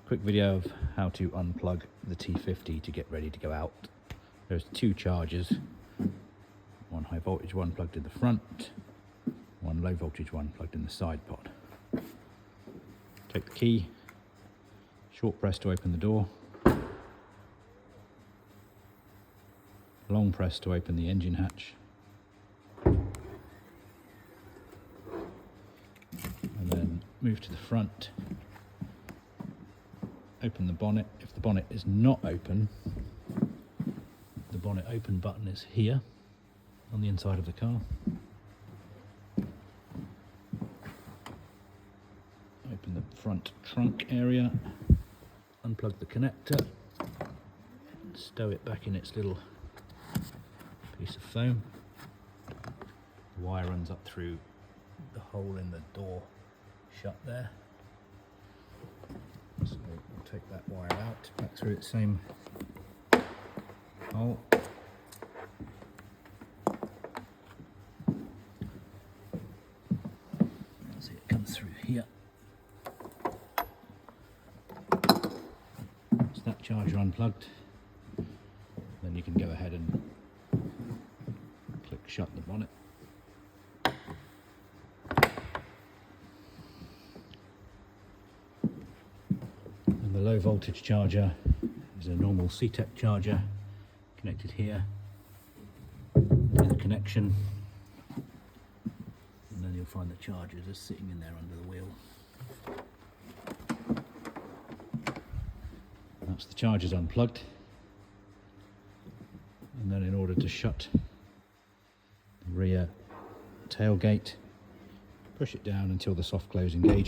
Quick video of how to unplug the T50 to get ready to go out. There's two chargers, one high voltage one plugged in the front, one low voltage one plugged in the side pod. Take the key, short press to open the door, long press to open the engine hatch, and then move to the front, open the bonnet. If the bonnet is not open, the bonnet open button is here on the inside of the car. Open the front trunk area, unplug the connector, stow it back in its little piece of foam. The wire runs up through the hole in the door shut there. So we'll take that wire out, back through its same hole. See it comes through here. That's that charger unplugged. Then you can go ahead and click shut the bonnet. And the low voltage charger is a normal CTEC charger connected here to the connection, and then you'll find the charger just sitting in there under the wheel. That's the chargers unplugged, and then in order to shut the rear tailgate, push it down until the soft close engages.